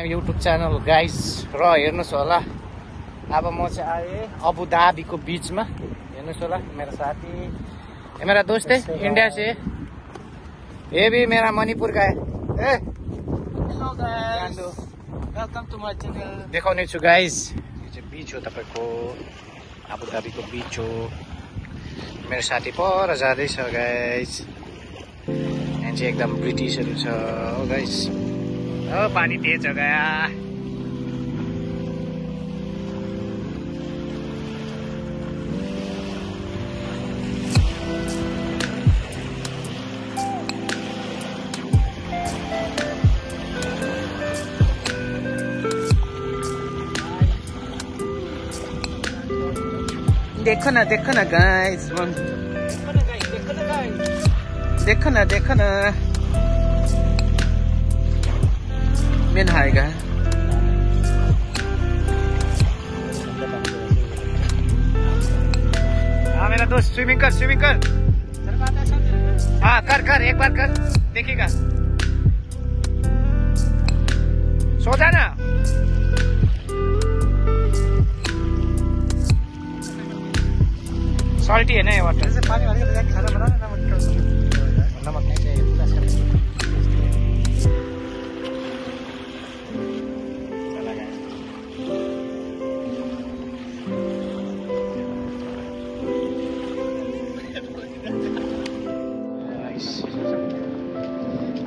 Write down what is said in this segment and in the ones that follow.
YouTube channel guys र हेर्नुहोस् होला अब म चाहिँ आएँ अबु धाबीको बीचमा हेर्नुहोस् होला मेरा साथी ये मेरा दोस्त है इंडिया से ये भी मेरा मणिपुर का है hello guys welcome to my channel देखाउने छु गाइस यो चाहिँ बीच हो तपाईको अबु धाबीको बीच हो मेरो साथी पर जाँदैछ गाइस यहाँ चाहिँ एकदम ब्रिटिसहरू छ हो गाइस Oh, पानी तेज हो गया देखो ना गाइस देखो ना मेन आएगा हाँ मेरा दोस्त स्विमिंग कर हाँ कर एक बार कर देखिएगा सो जाना सॉल्टी है ना ये वाटर से पानी वाले खाना बनाना नमक नहीं चाहिए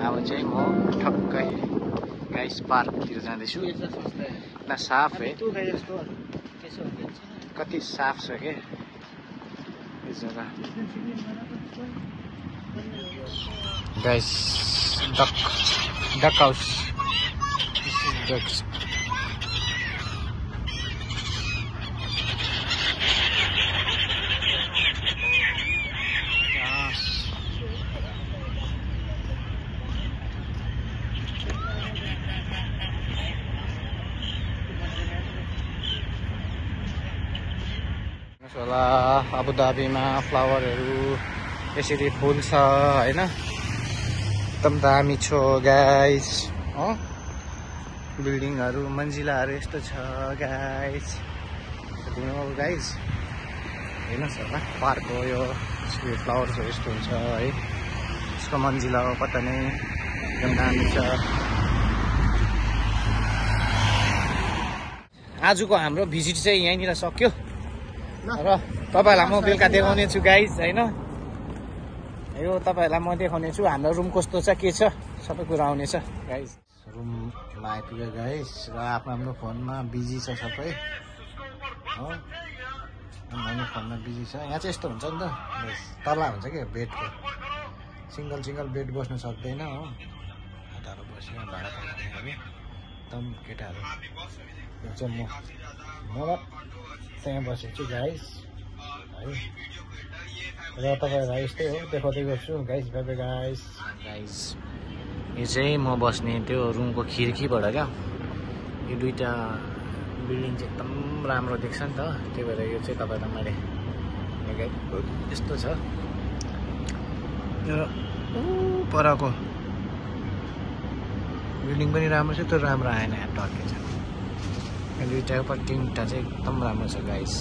अब चाहिँ म ठक्कै गाइस पार्कतिर जाँदैछु इतना साफ है कति साफ छ के यो जग्गा गाइस डक हाउस होला अबु धाबीमा फ्लावरहरू यसरी फुल्छ हैन एकदम दामी छ गाइस हो बिल्डिङहरू मन्जिलाहरू यस्तो छ गाइस गाइस हेर्नुहोस् होला पार्क हो यो फ्लावर्सहरू यस्तो हुन्छ है यसको मन्जिला हो कता नै एकदम दामी छ आजको हाम्रो भिजिट चाहिँ यहीँनिर सक्यो र तपाईहरुलाई म बेलुका देखाउने छु गाइस हैन यो तपाईहरुलाई म देखाउने छु हाम्रो रुम कस्तो छ के छ सबै कुरा आउने छ गाइस रुममा आइपुग्यो गाइस र आफ्नो फोनमा बिजी छ सबै हो आफ्नो फोनमा बिजी छ यहाँ चाहिँ यस्तो हुन्छ नि त तला हुन्छ के बेडको सिंगल बेड बस्न सक्दैन हो आधारो बस्यो भाडा पाउने एकदम केटाहरु यो चाहिँ म त्यहाँ बसेको छु गाइस है र तपाईहरुलाई यस्तै हो देखाउँदै गर्छु गाइस बाइ बाइ गाइस यो चाहिँ म बस्ने त्यो रुमको खिड्कीबाट क्या यो दुईटा बिल्डिङ चाहिँ एकदम राम्रो देख्छ नि त त्यही भएर यो चाहिँ तपाईहरुलाई मैले यस्तो छ र परको बिल्डिङ पनि राम्रो छ त्यो राम्रो आएन यहाँ टर्के छ दुईटा पर तीनटा चाहिँ एकदम राम्रो छ गाइस